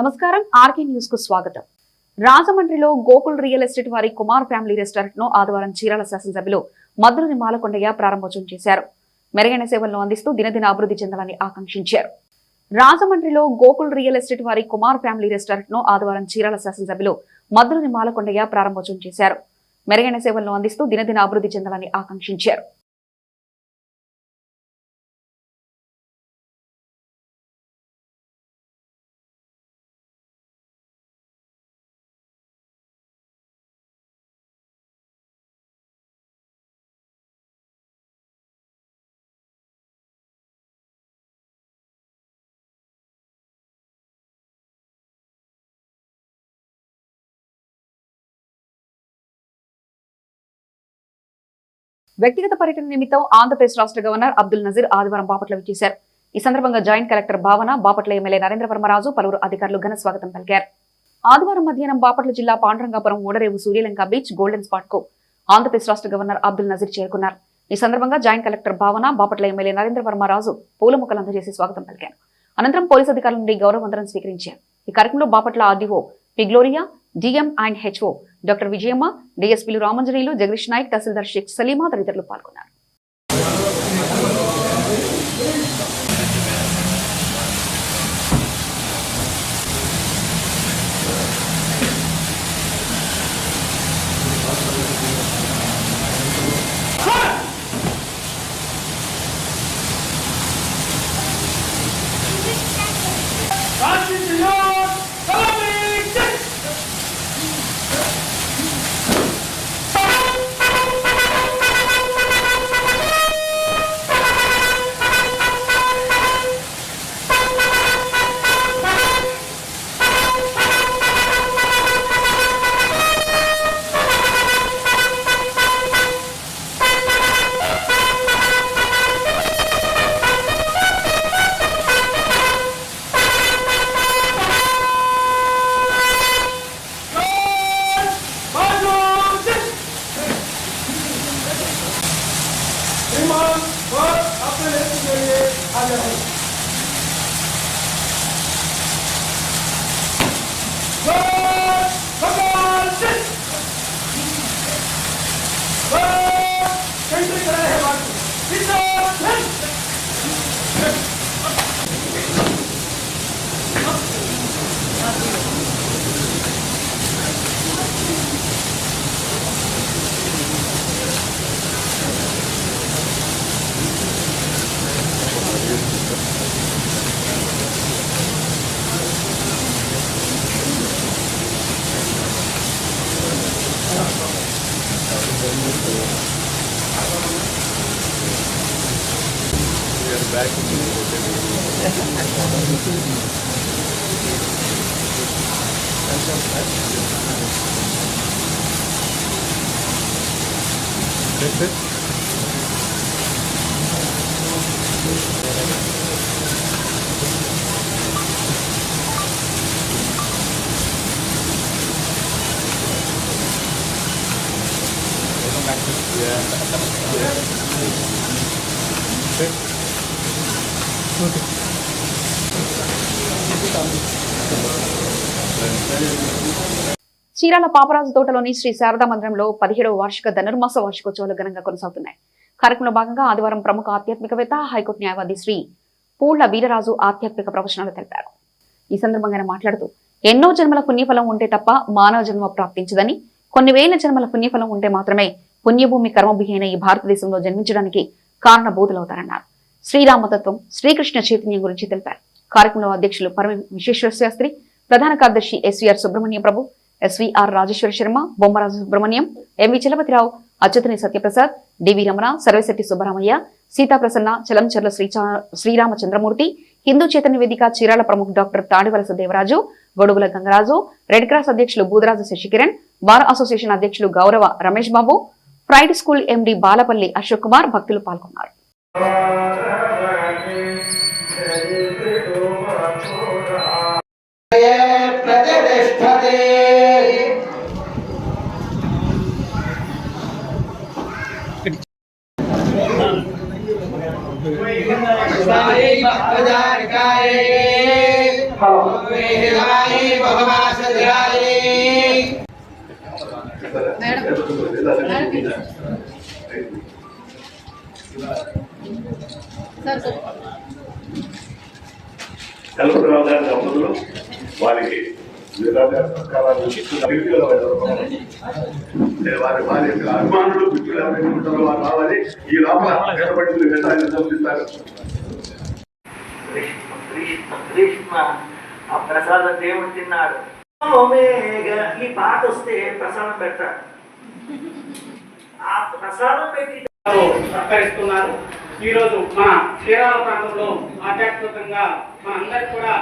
నమస్కారం RK news కు స్వాగతం. రాజమండ్రిలో గోకుల్ రియల్ ఎస్టేట్ వారి కుమార్ ఫ్యామిలీ రెస్టారెంట్ ను ఆదివారం చీరాల శాసనసభ్యులు మద్దులని మాలకొండయ్య ప్రారంభోత్సవం చేశారు. మెరుగైన సేవలను అందిస్తూ దినదిన అభివృద్ధి చెందాలని ఆకాంక్షించారు. రాజమండ్రిలో గోకుల్ రియల్ ఎస్టేట్ వారి కుమార్ ఫ్యామిలీ రెస్టారెంట్ ను ఆదివారం చీరాల శాసనసభ్యులు మద్దులని మాలకొండయ్య ప్రారంభోత్సవం చేశారు. మెరుగైన సేవలను అందిస్తూ దినదిన అభివృద్ధి చెందాలని ఆకాంక్షించారు. వ్యక్తిగత పర్యటన నిమిత్తం ఆంధ్రప్రదేశ్ రాష్ట్ర గవర్నర్ అబ్దుల్ నజీర్ ఆదివారం బాపట్ల విచ్చేశారు. ఈ సందర్భంగా జాయింట్ కలెక్టర్ భావన, బాపట్ల ఎమ్మెల్యే నరేంద్రవర్మరాజు, పలువురు అధికారులు ఘన స్వాగతం పలికారు. ఆదివారం మధ్యాహ్నం బాపట్ల జిల్లా పాండురంగాపురం ఓడరేవు సూర్యలంక బీచ్ గోల్డెన్ స్పాట్ కు ఆంధ్రప్రదేశ్ రాష్ట్ర గవర్నర్ అబ్దుల్ నజీర్ చేరుకున్నారు. ఈ సందర్భంగా జాయింట్ కలెక్టర్ భావన, బాపట్ల ఎమ్మెల్యే నరేంద్రవర్మరాజు పూల మొక్కలు అందజేసి స్వాగతం పలికారు. అనంతరం పోలీసు అధికారుల నుండి గౌరవ వందనం స్వీకరించారు. ఈ కార్యక్రమంలో Bapatla RDO P Gloria, DM and HO doctor Vijayamma, డిఎస్పీలు రామంజనీయులు, జగదీష్ నాయక్, తహసీల్దార్ షేక్ సలీమా తదితరులు పాల్గొన్నారు. చీరాల పాపరాజు తోటలోని శ్రీ శారదా మందిరంలో 17వ వార్షిక ధనుర్మాస వార్షికోత్సవాలు ఘనంగా కొనసాగుతున్నాయి. కార్యక్రమంలో భాగంగా ఆదివారం ప్రముఖ ఆధ్యాత్మికవేత్త, హైకోర్టు న్యాయవాది శ్రీ పూళ్ల వీరరాజు ఆధ్యాత్మిక ప్రవచనాలు తెలిపారు. ఈ సందర్భంగా ఆయన మాట్లాడుతూ, ఎన్నో జన్మల పుణ్యఫలం ఉంటే తప్ప మానవ జన్మ ప్రాప్తించదని, కొన్ని వేల జన్మల పుణ్యఫలం ఉంటే మాత్రమే పుణ్యభూమి కర్మభూమి అయిన ఈ భారతదేశంలో జన్మించడానికి కారణభూతులవుతారన్నారు. శ్రీరామతత్వం, శ్రీకృష్ణ చైతన్యం గురించి తెలిపారు. కార్యక్రమంలో అధ్యక్షులు పరమ విశ్వేశ్వర శాస్త్రి, ప్రధాన కార్యదర్శి ఎస్వీఆర్ సుబ్రహ్మణ్యం ప్రభు, ఎస్వీఆర్ రాజేశ్వర శర్మ, బొమ్మరాజు సుబ్రహ్మణ్యం, ఎంవి చలపతిరావు, అచ్యుతని సత్యప్రసాద్, డివి రమణ, సర్వేశెట్టి సుబ్బరామయ్య, సీతాప్రసన్న, చలంచర్ల శ్రీరామచంద్రమూర్తి, హిందూ చైతన్య వేదిక చీరాల ప్రముఖ డాక్టర్ తాడివలస దేవరాజు, గొడుగుల గంగరాజు, రెడ్ క్రాస్ అధ్యక్షులు బూదరాజు శశికిరణ్, బార్ అసోసియేషన్ అధ్యక్షులు గౌరవ రమేష్ బాబు, ఫ్రైడ్ స్కూల్ ఎండి బాలపల్లి అశోక్ కుమార్ భక్తులు పాల్గొన్నారు. Halo. కల్పరావు గారి దంపతులు వారికి వారి వారి యొక్క అభిమానులు మిత్రులు ఎవరైనా ఉంటారో వారు రావాలి. ఈ లోపల నిలబడి వ్యవసాయాన్ని సంబంధిస్తారు. కృష్ణ ఆ ప్రసాదం దేవుడు తిన్నాడు. ఈ పాట వస్తే ప్రసాదం పెట్టాడు. ఆ ప్రసాదం పెట్టి సత్కరిస్తున్నారు. ఈరోజు మన శ్రీరామ ప్రాంతంలో ఆధ్యాత్మికంగా మనందరికి కూడా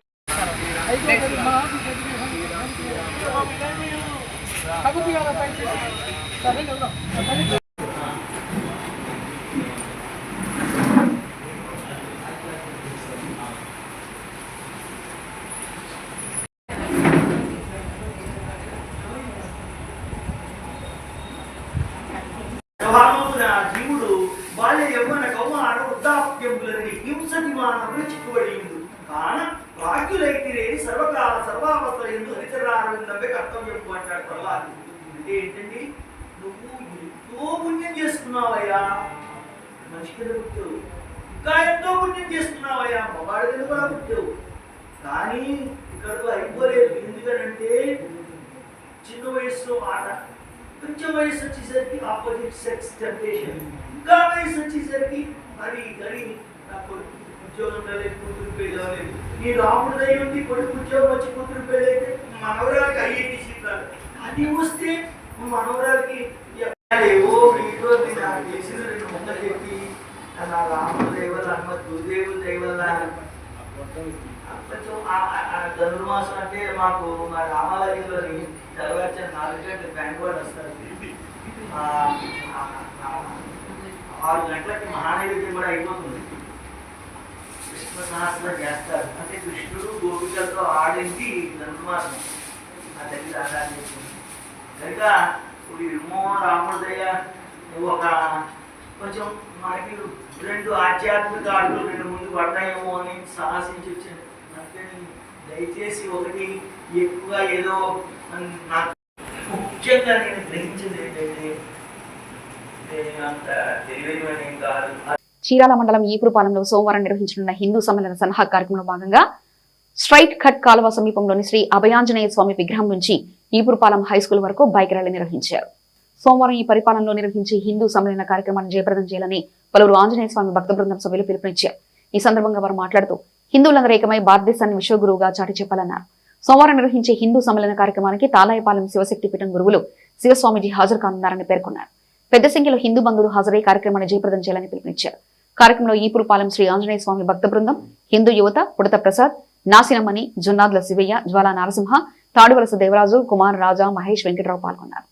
జీవుడు బాల్య యవ్వన కౌమార వృద్ధాప్యములని హింసటి మానవుడు చిక్కుబడిండు. కాన వాక్యులైతిరేని సర్వకాల సర్వావస్థ ఎందు హరిచరారవిందమే కర్తవ్యం అంటాడు ప్రహ్లాదు. అంటే ఏంటండి, నువ్వు ఎంతో పుణ్యం చేసుకున్నావయ్యా, మనిషి కింద పుట్టావు. ఇంకా ఎంతో పుణ్యం చేసుకున్నావయ్యా, మగాడి కింద కూడా పుట్టావు. కానీ ఇక్కడతో అయిపోలేదు. ఎందుకంటే చిన్న వయసులో మాట, కొంచెం వయసు వచ్చేసరికి ఆపోజిట్ సెక్స్ టెంప్టేషన్, ఇంకా వయసు వచ్చేసరికి మరి మరి నాకు ఉద్యోగం లేదు, కూతురు పెళ్ళి అవ్వలేదు. నీ రాముడు దయ ఉంది, కొడుకు ఉద్యోగం వచ్చి కూతురు పెళ్ళి అయితే మనవరాలకి అయ్యేది సీతాలు. అది వస్తే మనవరాలకి ఏవో వీటిలో నాకు తెలిసిన రెండు మొక్క చెప్పి నా రాముడు దయవల్ల అమ్మ గురుదేవుడు దయవల్ల కొంచెం ధనుర్మాసం అంటే మాకు మా రామాలయంలోని తెల్లవారు 4 గంటలకు బ్యాంకువాడు వస్తారు. 6 గంటలకి మహానైవేద్యం కూడా అయిపోతుంది. కృష్ణ సహస్రం చేస్తారు. అంటే కృష్ణుడు గోపికలతో ఆడింది ధనుర్మాసం. ఆ తల్లి ఆధారం చేస్తుంది కనుక ఇప్పుడు ఇమ్మో రాముడయ్య నువ్వు ఒక కొంచెం మనకి 2 ఆధ్యాత్మిక అడుగులు 2 ముందు పడతాయేమో అని సాహసించి వచ్చాను. అందుకని దయచేసి ఒకటి ఎక్కువగా ఏదో నాకు ముఖ్యంగా నేను గ్రహించింది ఏంటంటే అంత తెలివైన ఏం కాదు. చీరాల మండలం ఈపురపాలెంలో సోమవారం నిర్వహించనున్న హిందూ సమ్మేళన సలహా కార్యక్రమంలో భాగంగా స్ట్రైట్ కట్ కాలువ సమీపంలోని శ్రీ అభయాంజనేయ స్వామి విగ్రహం నుంచి ఈపురపాలెం హైస్కూల్ వరకు బైక్ ర్యాలీ నిర్వహించారు. సోమవారం ఈ పరిపాలనలో నిర్వహించి హిందూ సమ్మేళన కార్యక్రమాన్ని జయప్రదం చేయాలని పలువురు ఆంజనేయ స్వామి భక్త బృందం సభ్యులు పిలుపునిచ్చారు. ఈ సందర్భంగా వారు మాట్లాడుతూ హిందువులందరూ ఏకమై భారతదేశాన్ని విశ్వగురువుగా చాటి చెప్పాలన్నారు. సోమవారం నిర్వహించే హిందూ సమ్మేళన కార్యక్రమానికి తాలాయపాలెం శివశక్తి పీఠం గురువులు శివస్వామిజీ హాజరు కానున్నారని పేర్కొన్నారు. పెద్ద సంఖ్యలో హిందూ బంధువులు హాజరై కార్యక్రమాన్ని జయప్రదం చేయాలని పిలుపునిచ్చారు. కార్యక్రమంలో ఈపురపాలెం శ్రీ ఆంజనేయ స్వామి భక్త బృందం, హిందూ యువత, పుడత ప్రసాద్, నాసినమణి, జున్నాద్ల శివయ్య, జ్వాలా నరసింహ, తాడువలస దేవరాజు, కుమార్ రాజా, మహేష్, వెంకటరావు పాల్గొన్నారు.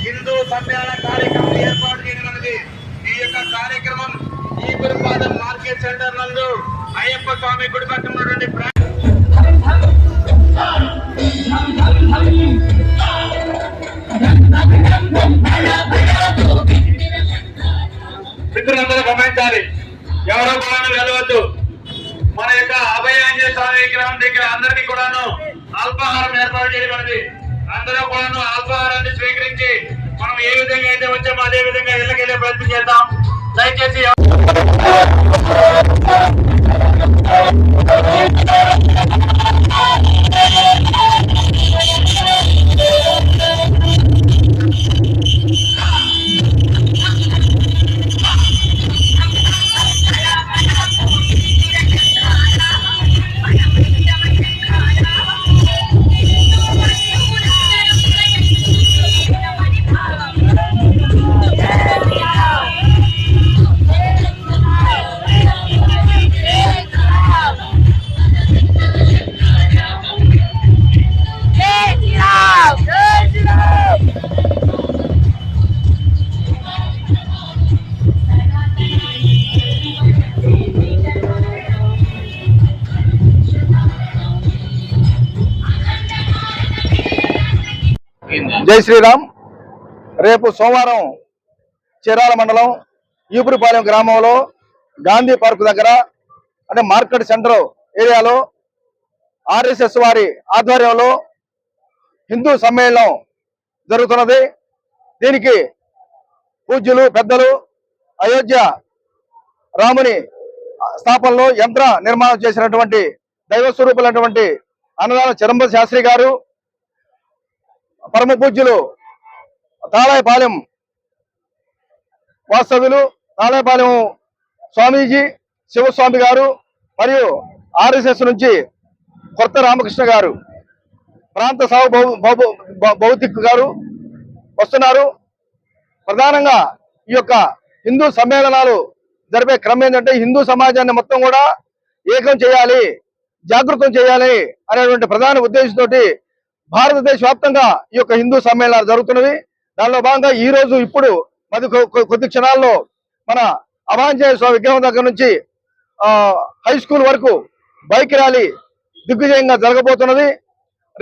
హిందూ సమ్మేళన కార్యక్రమం ఏర్పాటు చేయనున్నది. ఈ యొక్క కార్యక్రమం ఈపురపాలెం మార్కెట్ సెంటర్ నందు అయ్యప్ప స్వామి గుడి పక్కన ఉన్నటువంటి మిత్రులందరూ గమనించాలి. ఎవరో కూడా వెళ్ళవద్దు. మన యొక్క అభయాంజనేయ స్వామి విగ్రహం దగ్గర అందరికీ కూడాను అల్పాహారం ఏర్పాటు చేయబడింది. అందరూ కూడాను అల్పాహారాన్ని స్వీకరించి మనం ఏ విధంగా అయితే వచ్చామో అదే విధంగా ఇళ్ళకెళ్ళే ప్రయత్నం చేద్దాం. దయచేసి జై శ్రీరామ్. రేపు సోమవారం చీరాల మండలం ఈపురిపాలెం గ్రామంలో గాంధీ పార్క్ దగ్గర అంటే మార్కెట్ సెంటర్ ఏరియాలో RSS వారి ఆధ్వర్యంలో హిందూ సమ్మేళనం జరుగుతున్నది. దీనికి పూజ్యులు పెద్దలు అయోధ్య రాముని స్థాపనలో యంత్ర నిర్మాణం చేసినటువంటి దైవ స్వరూపులైనటువంటి అన్నదాన చిరంబ శాస్త్రి గారు, పరమ పూజ్యులు తాళాయపాలెం వాస్తవ్యులు తాళాయపాలెం స్వామీజీ శివస్వామి గారు మరియు RSS నుంచి కొత్త రామకృష్ణ గారు, ప్రాంత సాగు భౌతిక్ గారు వస్తున్నారు. ప్రధానంగా ఈ యొక్క హిందూ సమ్మేళనాలు జరిపే క్రమం ఏంటంటే హిందూ సమాజాన్ని మొత్తం కూడా ఏకం చేయాలి, జాగృతం చేయాలి అనేటువంటి ప్రధాన ఉద్దేశంతో భారతదేశ వ్యాప్తంగా ఈ యొక్క హిందూ సమ్మేళనాలు జరుగుతున్నవి. దానిలో భాగంగా ఈ రోజు ఇప్పుడు కొద్ది క్షణాల్లో మన అభాంజనేయ స్వామి విగ్రహం దగ్గర నుంచి హై స్కూల్ వరకు బైక్ ర్యాలీ దిగ్విజయంగా జరగబోతున్నది.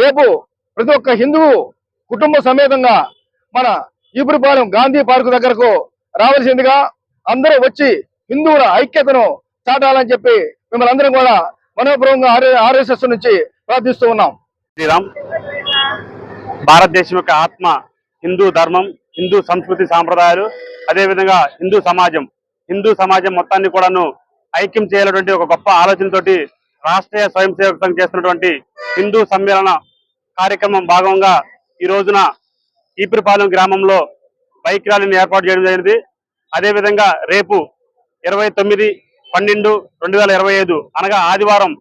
రేపు ప్రతి ఒక్క హిందువు కుటుంబ సమేతంగా మన ఈపురిపాలెం గాంధీ పార్క్ దగ్గరకు రావాల్సిందిగా అందరూ వచ్చి హిందువుల ఐక్యతను చాటాలని చెప్పి మిమ్మల్ని అందరం కూడా మనోపూర్వకంగా RSS నుంచి ప్రార్థిస్తూ ఉన్నాం. శ్రీరామ్. భారతదేశం యొక్క ఆత్మ హిందూ ధర్మం, హిందూ సంస్కృతి సాంప్రదాయాలు, అదేవిధంగా హిందూ సమాజం మొత్తాన్ని కూడాను ఐక్యం చేయాలటువంటి ఒక గొప్ప ఆలోచనతోటి రాష్ట్రీయ స్వయం సేవక సంఘం చేస్తున్నటువంటి హిందూ సమ్మేళన కార్యక్రమం భాగంగా ఈ రోజున ఈపురిపాలెం గ్రామంలో బైక్ ర్యాలీని ఏర్పాటు చేయడం జరిగింది. అదేవిధంగా రేపు 29/12/2025 అనగా ఆదివారం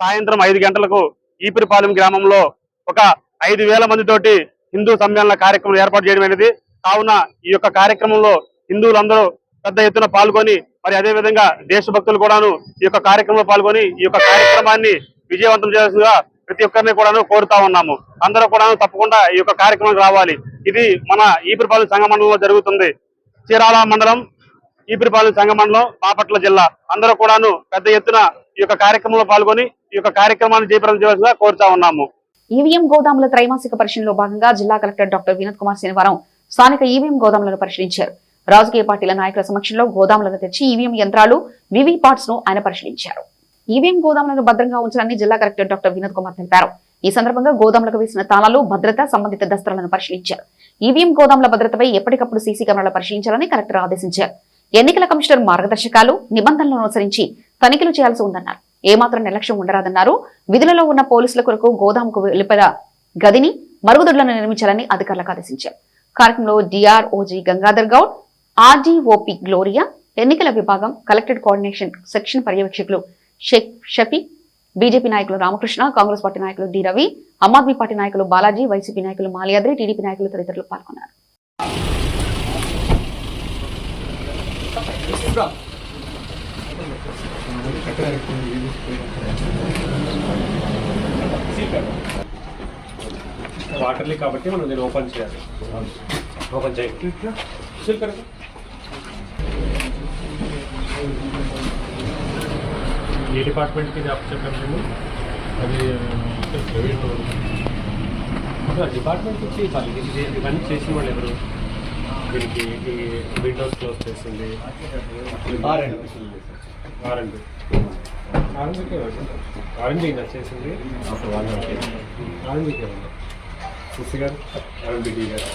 సాయంత్రం 5 గంటలకు ఈపురిపాలెం గ్రామంలో ఒక 5,000 మందితోటి హిందూ సమ్మేళన కార్యక్రమం ఏర్పాటు చేయడం అనేది. కావున ఈ యొక్క కార్యక్రమంలో హిందువులందరూ పెద్ద ఎత్తున పాల్గొని మరి అదేవిధంగా దేశభక్తులు కూడాను ఈ యొక్క కార్యక్రమంలో పాల్గొని ఈ యొక్క కార్యక్రమాన్ని విజయవంతం చేయాల్సిందిగా ప్రతి ఒక్కరిని కూడాను కోరుతా ఉన్నాము. అందరూ కూడాను తప్పకుండా ఈ యొక్క కార్యక్రమం రావాలి. ఇది మన ఈపురిపాలెం సంఘ మండలంలో జరుగుతుంది. చీరాల మండలం, ఈపురిపాలెం సంఘ మండలం, బాపట్ల జిల్లా అందరూ కూడాను పెద్ద ఎత్తున ఈ యొక్క కార్యక్రమంలో పాల్గొని ఈ యొక్క కార్యక్రమాన్ని జయప్రదం చేయాల్సిందిగా కోరుతా ఉన్నాము. ఈవీఎం గోదాముల త్రైమాసిక పరిశీలనలో భాగంగా జిల్లా కలెక్టర్ డాక్టర్ వినోద్ కుమార్ శనివారం స్థానిక ఈవీఎం గోదాములను పరిశీలించారు. రాజకీయ పార్టీల నాయకుల సమక్షంలో గోదాములను తెచ్చి ఈవీఎం యంత్రాలు, వివిపాట్స్ ను ఆయన పరిశీలించారు. ఈవీఎం గోదాములను భద్రంగా ఉంచాలని జిల్లా కలెక్టర్ డాక్టర్ వినోద్ కుమార్ తెలిపారు. ఈ సందర్భంగా గోదాములకు వేసిన తాళాలు, భద్రత సంబంధిత దస్త్రాలను పరిశీలించారు. ఈవీఎం గోదాముల భద్రతపై ఎప్పటికప్పుడు సీసీ కెమెరాలు పరిశీలించాలని కలెక్టర్ ఆదేశించారు. ఎన్నికల కమిషనర్ మార్గదర్శకాలు, నిబంధనలను అనుసరించి తనిఖీలు చేయాల్సి ఉందన్నారు. ఏమాత్రం నిర్లక్ష్యం ఉండరాదన్నారు. విధులలో ఉన్న పోలీసుల కొరకు గోదాముకు వెలుపల గదిని, మరుగుదొడ్లను నిర్మించాలని అధికారులకు ఆదేశించారు. కార్యక్రమంలో DROG గంగాధర్ గౌడ్, RDOP గ్లోరియా, ఎన్నికల విభాగం కలెక్టెడ్ కోఆర్డినేషన్ సెక్షన్ పర్యవేక్షకులు షేక్ షఫీ, బీజేపీ నాయకులు రామకృష్ణ, కాంగ్రెస్ పార్టీ నాయకులు డి రవి, ఆమ్ ఆద్మీ పార్టీ నాయకులు బాలాజీ, వైసీపీ నాయకులు మాలియాద్రి, టీడీపీ నాయకులు తదితరులు పాల్గొన్నారు. వాటర్లీ కాబట్టి మనం దీన్ని ఓపెన్ చేయాలి. ఓపెన్ చేయండి. ఏ డిపార్ట్మెంట్కి ఇది అప్ చెప్పండి. అది డిపార్ట్మెంట్ నుంచి ఇవన్నీ చేసిన వాళ్ళు ఎవరు? దీనికి ఈ విండోస్ క్లోజ్ చేసింది ఆర్ఎండ్బీకి వచ్చేసింది. ఆర్ఎండ్బీకి ఏమన్నా సిసి గారు, ఆర్ఎండ్బీ గారు.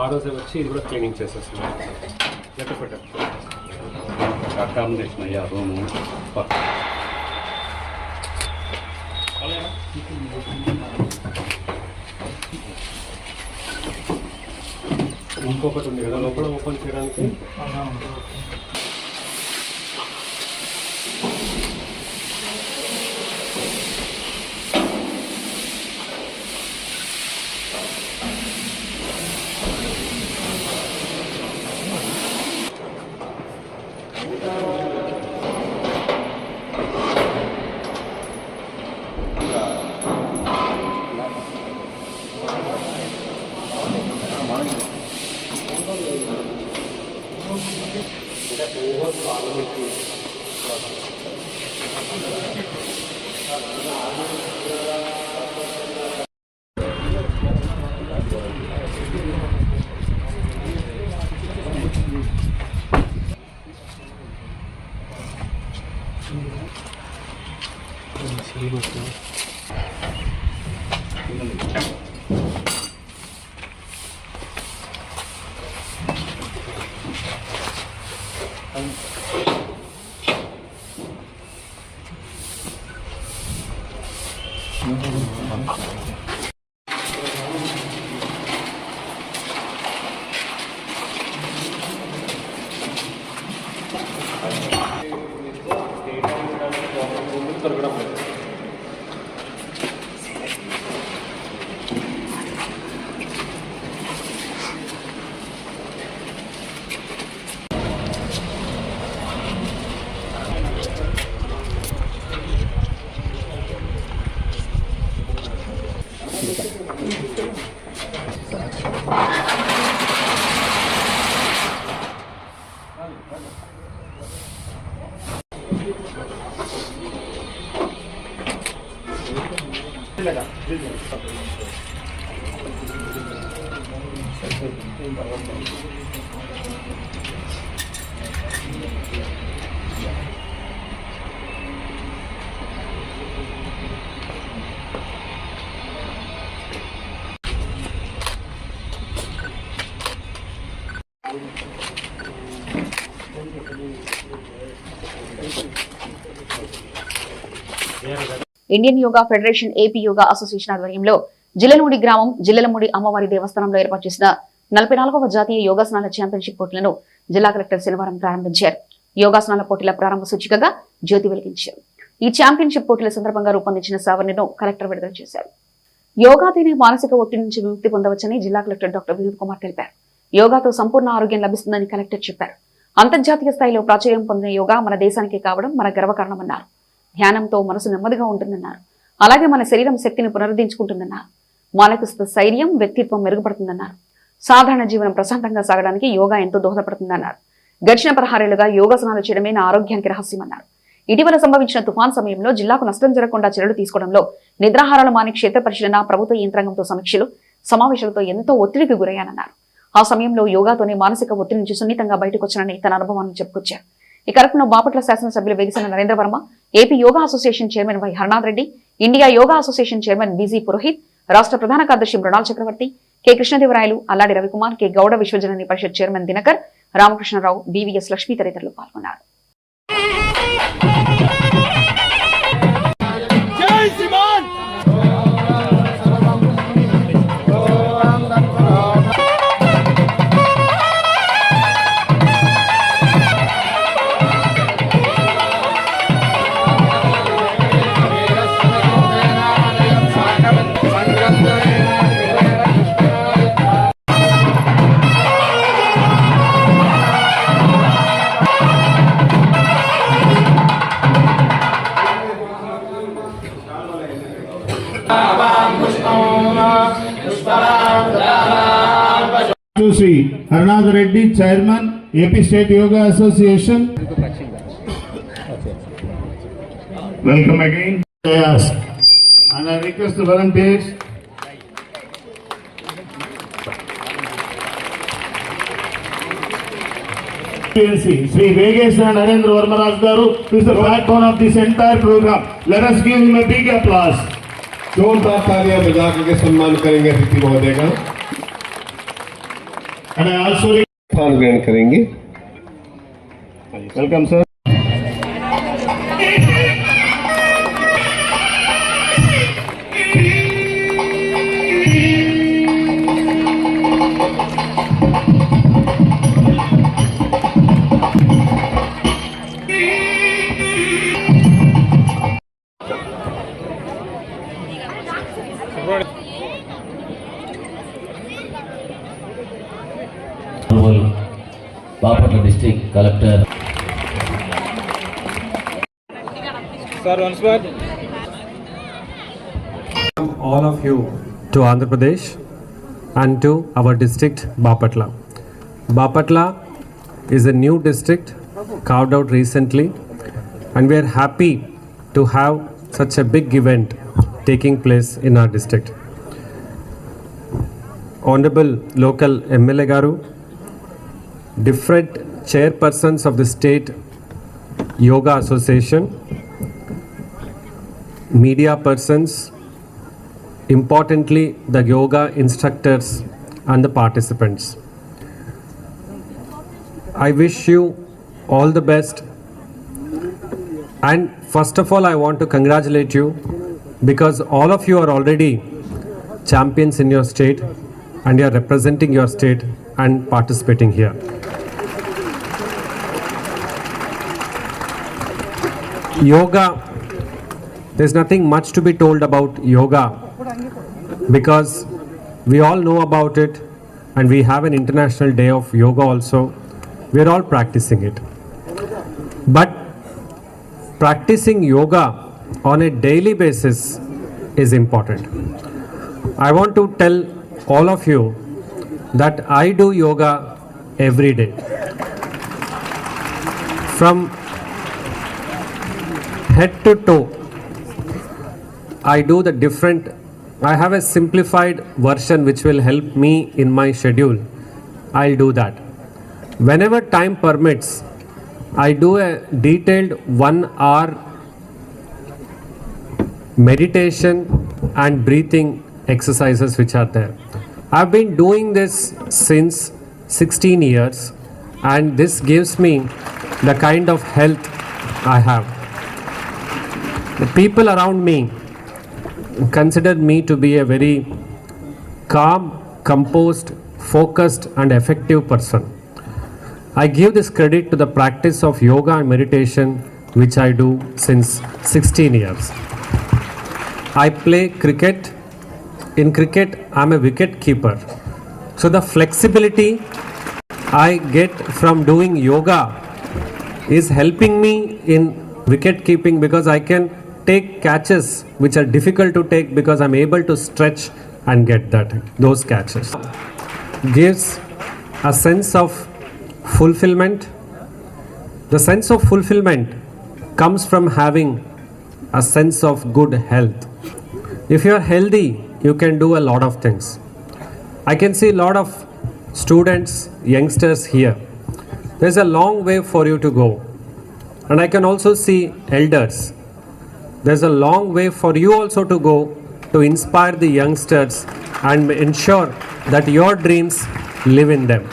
ఆ రోజే వచ్చి ఇది కూడా క్లీనింగ్ చేసేస్తున్నాం. లెటర్ పెట్టారు అకామిడేషన్ అయ్యా రూము. ఇంకొకటి ఉంది కదా లోపల ఓపెన్ చేయడానికి. Over parliamentary Indian yoga federation AP yoga association ఆధ్వర్యంలో జిల్లలమూడి గ్రామం జిల్లలమూడి అమ్మవారి దేవస్థానంలో ఏర్పాటు చేసిన 44వ జాతీయ యోగాసనాల ఛాంపియన్షిప్ పోటీలను జిల్లా కలెక్టర్ శనివారం ప్రారంభించారు. యోగాసనాల పోటీల ప్రారంభ సూచికగా జ్యోతి వెలిగించారు. ఈ ఛాంపియన్షిప్ పోటీల సందర్భంగా రూపొందించిన సవరణను కలెక్టర్ విడుదల చేశారు. యోగా తినే మానసిక ఒత్తిడి నుంచి విముక్తి పొందవచ్చని జిల్లా కలెక్టర్ డాక్టర్ వినోద్ కుమార్ తెలిపారు. యోగాతో సంపూర్ణ ఆరోగ్యం లభిస్తుందని కలెక్టర్ చెప్పారు. అంతర్జాతీయ స్థాయిలో ప్రాచుర్యం పొందిన యోగా మన దేశానికి కావడం మన గర్వకారణమన్నారు. ధ్యానంతో మనసు నెమ్మదిగా ఉంటుందన్నారు. అలాగే మన శరీరం శక్తిని పునరుద్ధరించుకుంటుందన్నారు. మానసిక స్థైర్యం, వ్యక్తిత్వం మెరుగుపడుతుందన్నారు. సాధారణ జీవనం ప్రశాంతంగా సాగడానికి యోగా ఎంతో దోహదపడుతుందన్నారు. గడిచిన 16 ఏళ్లుగా యోగాసనాలు చేయడమే నా ఆరోగ్యానికి రహస్యమన్నారు. ఇటీవల సంభవించిన తుఫాన్ సమయంలో జిల్లాకు నష్టం జరగకుండా చర్యలు తీసుకోవడంలో నిద్రాహారాల మాని క్షేత్ర పరిశీలన, ప్రభుత్వ యంత్రాంగంతో సమీక్షలు, సమావేశాలతో ఎంతో ఒత్తిడికి గురయ్యానన్నారు. ఆ సమయంలో యోగాతోనే మానసిక ఒత్తిడి నుంచి సున్నితంగా బయటకు వచ్చానని తన అనుభవాన్ని చెప్పుకొచ్చారు. ఈ కార్యక్రమంలో బాపట్ల శాసనసభ్యులు Vegesina Narendra Varma, AP yoga association chairman Y Harnath Reddy, India yoga association chairman BG Purohit, రాష్ట్ర ప్రధాన కార్యదర్శి Mrinal Chakravarthy, K Krishnadevarayalu, Alladi Ravikumar, K Gowda Vishwajanani Parishad chairman Dinakar, Ramakrishnarao, BVS Lakshmi తదితరులు పాల్గొన్నారు. Sri Harnath Reddy, Chairman, AP State Yoga Association. Welcome again. Yes. And I request the volunteers. Sri Vegesha Narendra Varmaraj Garu is the backbone of this entire program. Let us give him a big applause. जोरदार तालियां बजा के सम्मान करेंगे अतिथि महोदय का। And I also स्थान ग्रहण करेंगे। welcome sir. Bapatla District Collector. Sir, once more. All of you to Andhra Pradesh and to our district Bapatla. Bapatla is a new district carved out recently, and we are happy to have such a big event taking place in our district. Honorable local MLA Garu, different chairpersons of the State Yoga Association, media persons, importantly the yoga instructors and the participants. I wish you all the best, and first of all I want to congratulate you because all of you are already champions in your state and you are representing your state and participating here. Yoga, there's nothing much to be told about yoga because we all know about it and we have an international day of yoga also. We are all practicing it. But practicing yoga on a daily basis is important. I want to tell all of you that I do yoga every day. From head to toe, I do the different, I have a simplified version which will help me in my schedule. I'll do that. Whenever time permits, I do a detailed 1 hour meditation and breathing exercises which are there. I've been doing this since 16 years and this gives me the kind of health I have. The people around me consider me to be a very calm, composed, focused and effective person. I give this credit to the practice of yoga and meditation which I do since 16 years. I play cricket. In cricket, I'm a wicket keeper. So the flexibility I get from doing yoga is helping me in wicket keeping because I can take catches which are difficult to take because I'm able to stretch and get those catches. Gives a sense of fulfillment. The sense of fulfillment comes from having a sense of good health. If you are healthy, you can do a lot of things. I can see a lot of students, youngsters here. There's a long way for you to go. And I can also see elders. There's a long way for you also to go to inspire the youngsters and ensure that your dreams live in them.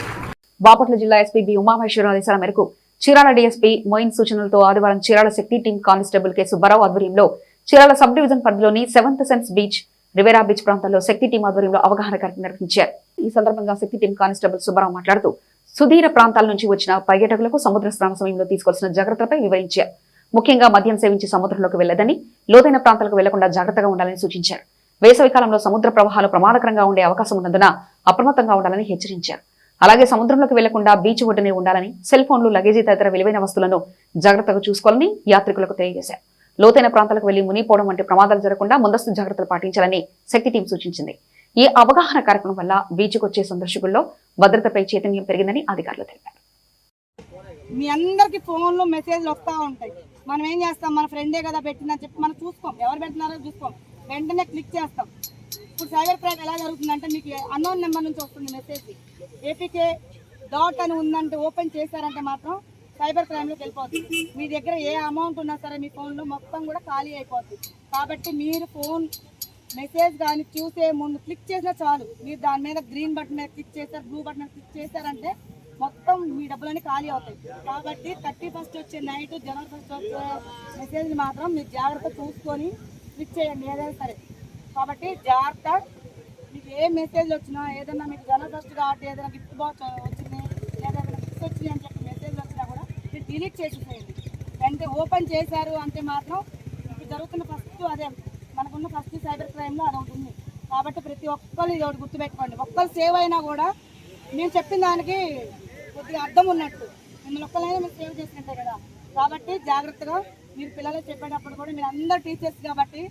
Bapatla జిల్లా SP B Umamaheshwara ఆదేశాల మేరకు Chirala DSP Moeen సూచనలతో ఆదివారం చీరాల శక్తి team constable K Subbarao ఆధ్వర్యంలో Chirala sub division పరిధిలోని 7th sense beach, Riviera beach ప్రాంతాల్లో శక్తి team ఆధ్వర్యంలో అవగాహన కార్యక్రమం నిర్వహించారు. ఈ సందర్భంగా శక్తి టీం కానిస్టేబుల్ సుబ్బారావు మాట్లాడుతూ సుదూర ప్రాంతాల నుంచి వచ్చిన పర్యాటకులకు సముద్ర స్నాన సమయంలో తీసుకోవాల్సిన జాగ్రత్తలపై వివరించారు. ముఖ్యంగా మద్యం సేవించి సముద్రంలోకి వెళ్లదని, లోతైన ప్రాంతాలకు వెళ్లకుండా జాగ్రత్తగా ఉండాలని సూచించారు. వేసవి కాలంలో సముద్ర ప్రవాహాలు ప్రమాదకరంగా ఉండే అవకాశం ఉన్నందున అప్రమత్తంగా ఉండాలని హెచ్చరించారు. అలాగే సముద్రంలోకి వెళ్లకుండా బీచ్ ఒడ్డునే ఉండాలని, సెల్ ఫోన్లు, లగేజీ తదితర విలువైన వస్తువులను జాగ్రత్తగా చూసుకోవాలని యాత్రికులకు తెలియజేశారు. లోతైన ప్రాంతాలకు వెళ్లి మునిగిపోవడం వంటి ప్రమాదాలు జరగకుండా ముందస్తు జాగ్రత్తలు పాటించాలని శక్తి టీం సూచించింది. ఈ అవగాహన కార్యక్రమం వల్ల బీచ్కు వచ్చే సందర్శకుల్లో భద్రతపై చైతన్యం పెరిగిందని అధికారులు తెలిపారు. మీ అందరికి ఫోన్లో మెసేజ్లు వస్తూ ఉంటాయి. మనం ఏం చేస్తాం, మన ఫ్రెండే కదా పెట్టిందని చెప్పి మనం చూసుకోం, ఎవరు పెడుతున్నారో చూసుకోం, వెంటనే క్లిక్ చేస్తాం. ఇప్పుడు సైబర్ క్రైమ్ ఎలా జరుగుతుందంటే మీకు అన్నోన్ నెంబర్ నుంచి వస్తుంది మెసేజ్, ఏపీకే డాట్ అని ఉందంటే ఓపెన్ చేశారంటే మాత్రం సైబర్ క్రైమ్లోకి వెళ్ళిపోతుంది. మీ దగ్గర ఏ అమౌంట్ ఉన్నా సరే మీ ఫోన్లో మొత్తం కూడా ఖాళీ అయిపోతుంది. కాబట్టి మీరు ఫోన్ మెసేజ్ కానీ చూసే ముందు క్లిక్ చేసినా చాలు, మీరు దాని మీద గ్రీన్ బటన్ మీద క్లిక్ చేశారు, బ్లూ బటన్ మీద క్లిక్ చేశారంటే మొత్తం మీ డబ్బులన్నీ ఖాళీ అవుతాయి. కాబట్టి 31st వచ్చే నైట్, జనవరి 1st వచ్చే మెసేజ్ మాత్రం మీరు జాగ్రత్త చూసుకొని క్లిక్ చేయండి ఏదైనా సరే. కాబట్టి జాగ్రత్త, మీకు ఏ మెసేజ్ వచ్చినా, ఏదైనా మీకు జనవరి 1st కాబట్టి ఏదైనా గిఫ్ట్ బాక్స్ వచ్చింది, ఏదైనా గిఫ్ట్ వచ్చింది అని చెప్పి మెసేజ్ వచ్చినా కూడా మీరు డిలీట్ చేసేసేయండి. అంటే ఓపెన్ చేశారు అంటే మాత్రం ఇప్పుడు జరుగుతున్న ఫస్ట్ అదే మనకున్న ఫస్ట్ సైబర్ క్రైమ్లో అది ఒకటి ఉంది. కాబట్టి ప్రతి ఒక్కరు ఇది ఒకటి గుర్తుపెట్టుకోండి. ఒక్కరు సేవ్ అయినా కూడా నేను చెప్పిన దానికి కొద్దిగా అర్థం ఉన్నట్టు, మిమ్మల్ని ఒక్కరైనా మీరు సేవ్ చేసినట్టే కదా. కాబట్టి జాగ్రత్తగా మీరు పిల్లలకు చెప్పేటప్పుడు కూడా మీరు అందరూ టీచర్స్ కాబట్టి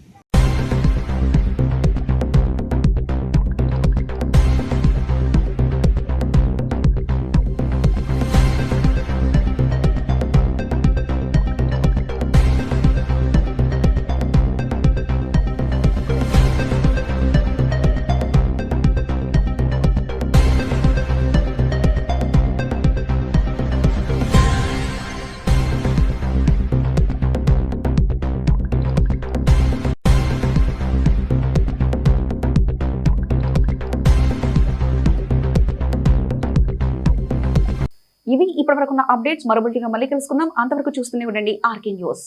ఇప్పటివరకు ఉన్న అప్డేట్స్ మరో బులెటిన్లో మళ్ళీ కలుసుకుందాం. అంతవరకు చూస్తూనే ఉండండి ఆర్కే న్యూస్.